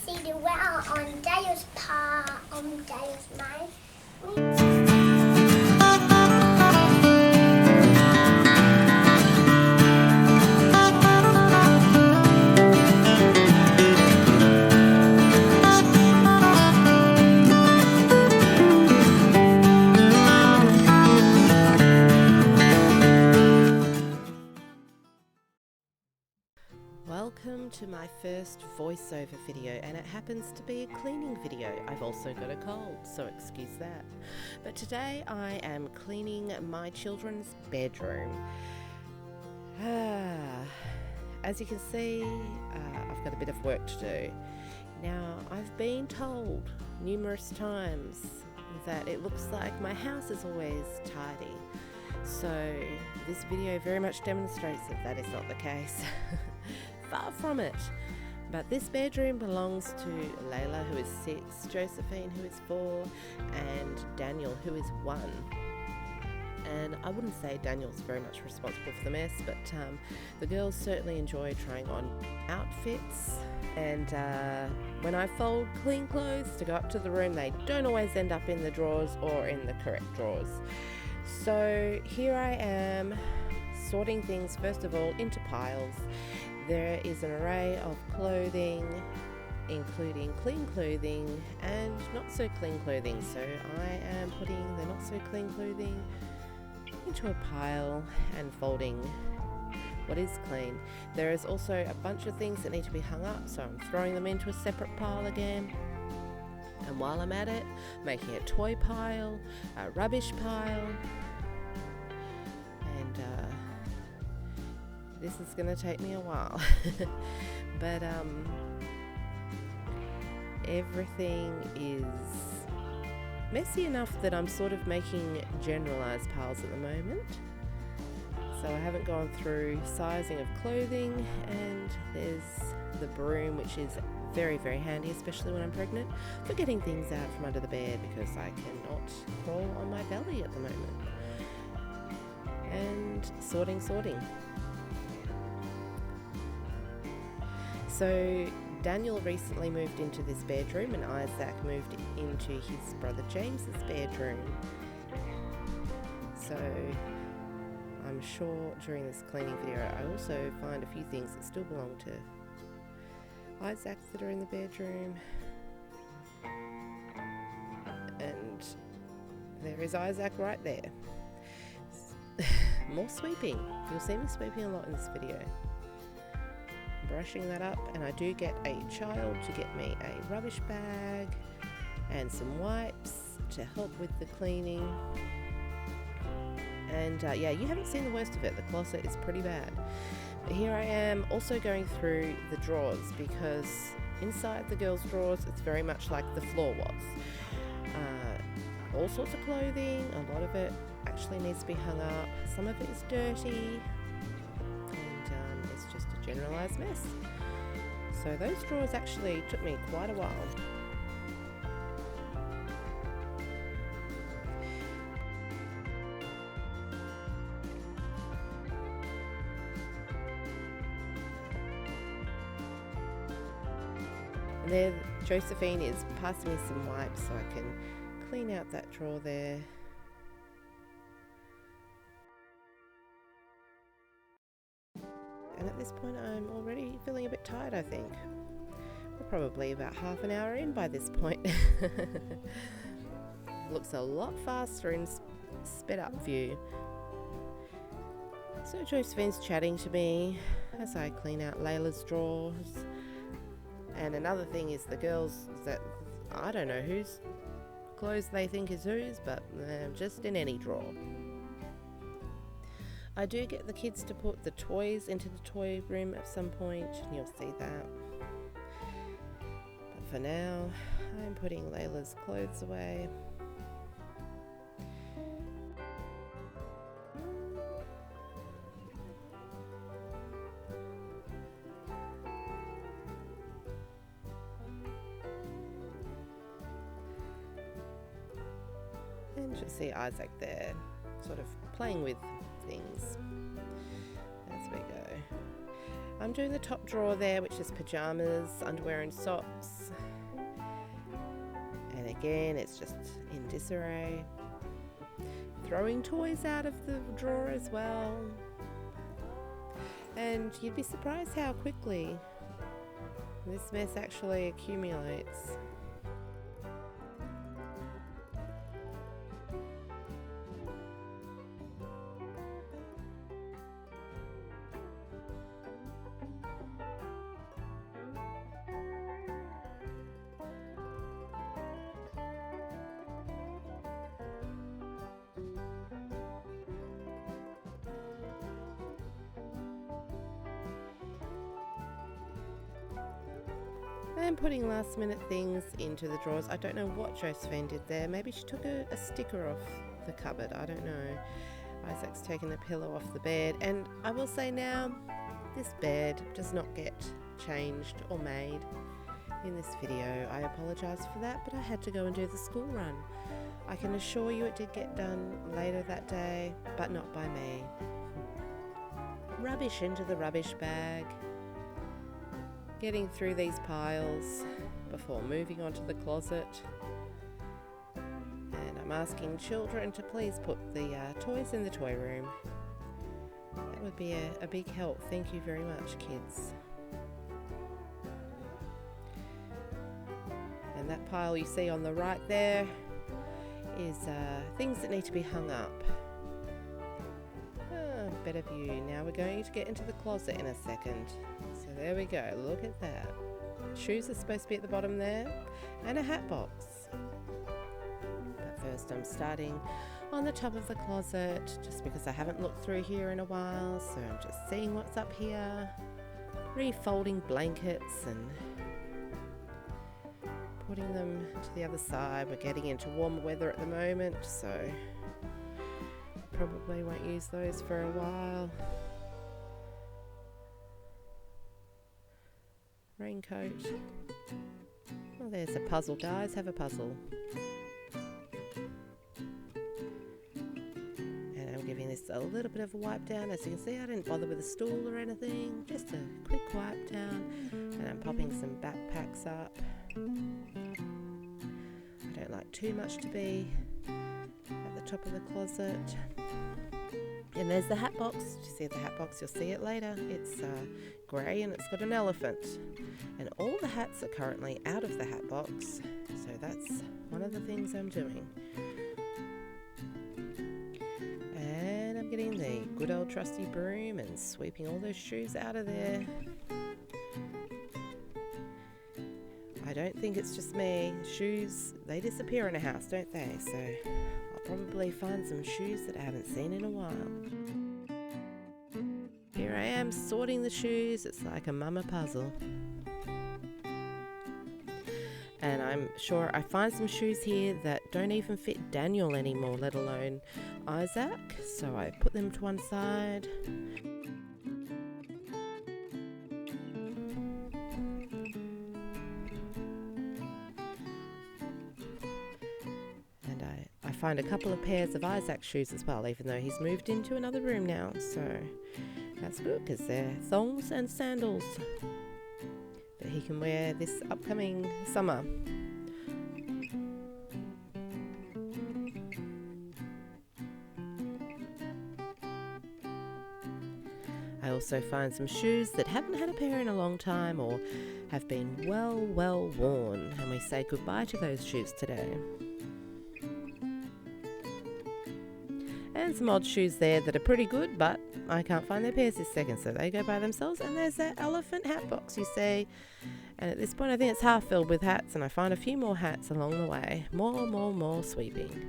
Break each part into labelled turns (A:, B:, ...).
A: see the well on Dale's mind.
B: Welcome to my first voiceover video, and it happens to be a cleaning video. I've also got a cold, so excuse that. But today I am cleaning my children's bedroom. As you can see, I've got a bit of work to do. Now, I've been told numerous times that it looks like my house is always tidy. So this video very much demonstrates that is not the case. Far from it. But this bedroom belongs to Layla, who is 6, Josephine, who is 4, and Daniel, who is 1. And I wouldn't say Daniel's very much responsible for the mess, but the girls certainly enjoy trying on outfits. And when I fold clean clothes to go up to the room, they don't always end up in the drawers or in the correct drawers. So here I am sorting things first of all into piles. There is an array of clothing, including clean clothing and not so clean clothing. So I am putting the not so clean clothing into a pile and folding what is clean. There is also a bunch of things that need to be hung up, so I'm throwing them into a separate pile again. And while I'm at it, making a toy pile, a rubbish pile, and this is going to take me a while. But everything is messy enough that I'm sort of making generalized piles at the moment. So I haven't gone through sizing of clothing, and there's the broom, which is very, very handy, especially when I'm pregnant, for getting things out from under the bed because I cannot crawl on my belly at the moment. And sorting. So Daniel recently moved into this bedroom, and Isaac moved into his brother James's bedroom. So I'm sure during this cleaning video I also find a few things that still belong to Isaac that are in the bedroom. And there is Isaac right there. More sweeping. You'll see me sweeping a lot in this video. Brushing that up, and I do get a child to get me a rubbish bag and some wipes to help with the cleaning. And yeah, you haven't seen the worst of it. The closet is pretty bad. But here I am also going through the drawers, because inside the girls' drawers it's very much like the floor was. All sorts of clothing, a lot of it actually needs to be hung up. Some of it is dirty, and it's just a generalized mess. So those drawers actually took me quite a while. And there Josephine is passing me some wipes so I can clean out that drawer there. And at this point I'm already feeling a bit tired, I think. We're probably about half an hour in by this point. Looks a lot faster in sped up view. So Josephine's chatting to me as I clean out Layla's drawers. And another thing is the girls, that I don't know whose clothes they think is whose, but they're just in any drawer. I do get the kids to put the toys into the toy room at some point, and you'll see that. But for now, I'm putting Layla's clothes away. And you'll see Isaac there, sort of playing with things as we go. I'm doing the top drawer there, which is pajamas, underwear and socks. And again, it's just in disarray. Throwing toys out of the drawer as well. And you'd be surprised how quickly this mess actually accumulates. And putting last minute things into the drawers. I don't know what Josephine did there. Maybe she took a sticker off the cupboard. I don't know. Isaac's taken the pillow off the bed. And I will say now, this bed does not get changed or made in this video. I apologise for that, but I had to go and do the school run. I can assure you it did get done later that day, but not by me. Rubbish into the rubbish bag. Getting through these piles before moving on to the closet. And I'm asking children to please put the toys in the toy room. That would be a big help. Thank you very much, kids. And that pile you see on the right there is things that need to be hung up. Better view. Now we're going to get into the closet in a second. So there we go. Look at that. Shoes are supposed to be at the bottom there, and a hat box. But first I'm starting on the top of the closet, just because I haven't looked through here in a while, so I'm just seeing what's up here. Refolding blankets and putting them to the other side. We're getting into warmer weather at the moment, so probably won't use those for a while. Raincoat. Well, there's a puzzle, guys. Have a puzzle. And I'm giving this a little bit of a wipe down. As you can see, I didn't bother with a stool or anything. Just a quick wipe down. And I'm popping some backpacks up. I don't like too much to be at the top of the closet. And there's the hat box. Do you see the hat box? You'll see it later. It's grey and it's got an elephant. And all the hats are currently out of the hat box. So that's one of the things I'm doing. And I'm getting the good old trusty broom and sweeping all those shoes out of there. I don't think it's just me. Shoes, they disappear in a house, don't they? So probably find some shoes that I haven't seen in a while. Here I am sorting the shoes. It's like a mama puzzle. And I'm sure I find some shoes here that don't even fit Daniel anymore, let alone Isaac. So I put them to one side. Find a couple of pairs of Isaac's shoes as well, even though he's moved into another room now, so that's good because they're thongs and sandals that he can wear this upcoming summer. I also find some shoes that haven't had a pair in a long time or have been well worn, and we say goodbye to those shoes today. And some odd shoes there that are pretty good, but I can't find their pairs this second, so they go by themselves. And there's that elephant hat box, you see. And at this point, I think it's half filled with hats, and I find a few more hats along the way. More sweeping.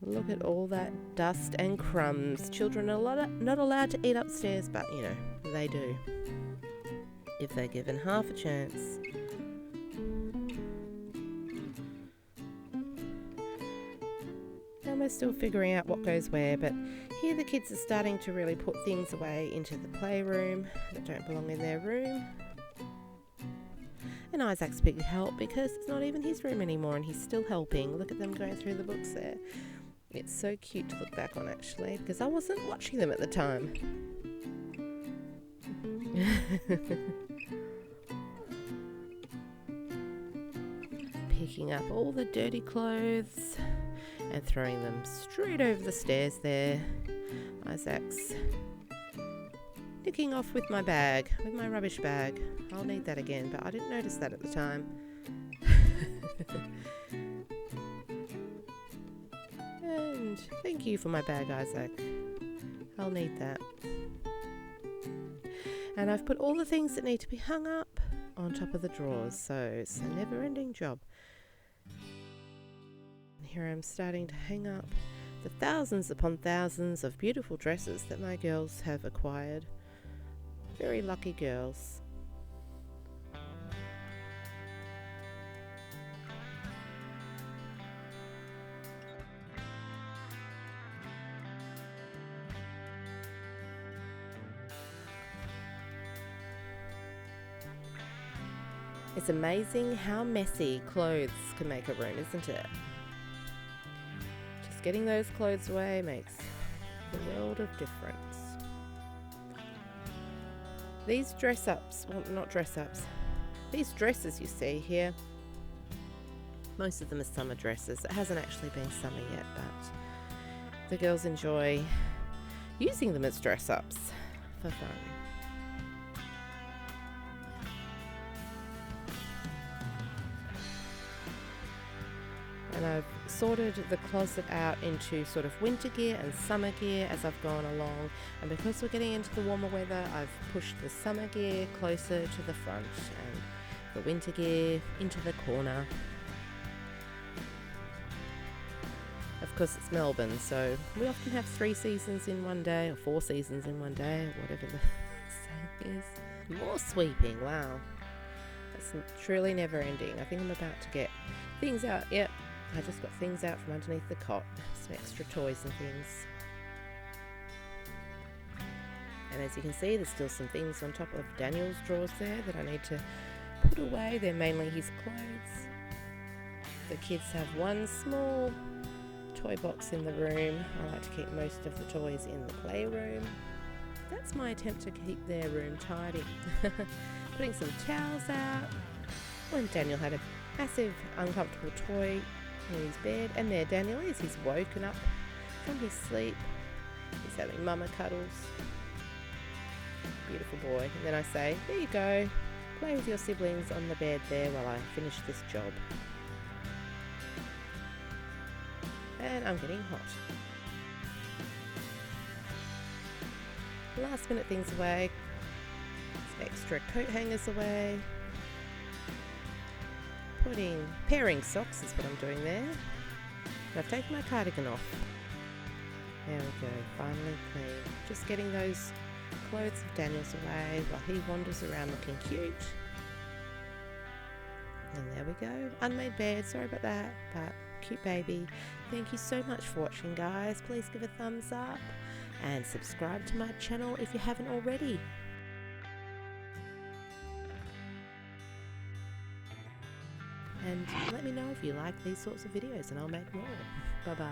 B: Look at all that dust and crumbs. Children are not allowed to eat upstairs, but, you know, they do, if they're given half a chance. And we're still figuring out what goes where, but here the kids are starting to really put things away into the playroom that don't belong in their room. And been Isaac's big help because it's not even his room anymore and he's still helping. Look at them going through the books there. It's so cute to look back on, actually, because I wasn't watching them at the time. Picking up all the dirty clothes and throwing them straight over the stairs there. Isaac's nicking off with my bag, with my rubbish bag. I'll need that again, but I didn't notice that at the time. And thank you for my bag, Isaac. I'll need that. And I've put all the things that need to be hung up on top of the drawers, so it's a never-ending job. And here I'm starting to hang up the thousands upon thousands of beautiful dresses that my girls have acquired. Very lucky girls. It's amazing how messy clothes can make a room, isn't it? Just getting those clothes away makes the world of difference. These dress-ups, well, not dress-ups, these dresses you see here, most of them are summer dresses. It hasn't actually been summer yet, but the girls enjoy using them as dress-ups for fun. And I've sorted the closet out into sort of winter gear and summer gear as I've gone along. And because we're getting into the warmer weather, I've pushed the summer gear closer to the front and the winter gear into the corner. Of course, it's Melbourne, so we often have 3 seasons in one day, or 4 seasons in one day, or whatever the saying is. More sweeping, wow. That's truly never ending. I think I'm about to get things out. Yep. I just got things out from underneath the cot, some extra toys and things. And as you can see, there's still some things on top of Daniel's drawers there that I need to put away. They're mainly his clothes. The kids have one small toy box in the room. I like to keep most of the toys in the playroom. That's my attempt to keep their room tidy. Putting some towels out. When Daniel had a massive uncomfortable toy in his bed, and there Daniel is. He's woken up from his sleep. He's having mama cuddles. Beautiful boy. And then I say, there you go, play with your siblings on the bed there while I finish this job. And I'm getting hot. Last minute things away. Some extra coat hangers away. Pairing socks is what I'm doing there. And I've taken my cardigan off. There we go, finally clean. Just getting those clothes of Daniel's away while he wanders around looking cute. And there we go, unmade bed, sorry about that, but cute baby. Thank you so much for watching, guys. Please give a thumbs up and subscribe to my channel if you haven't already. And let me know if you like these sorts of videos and I'll make more. Bye bye.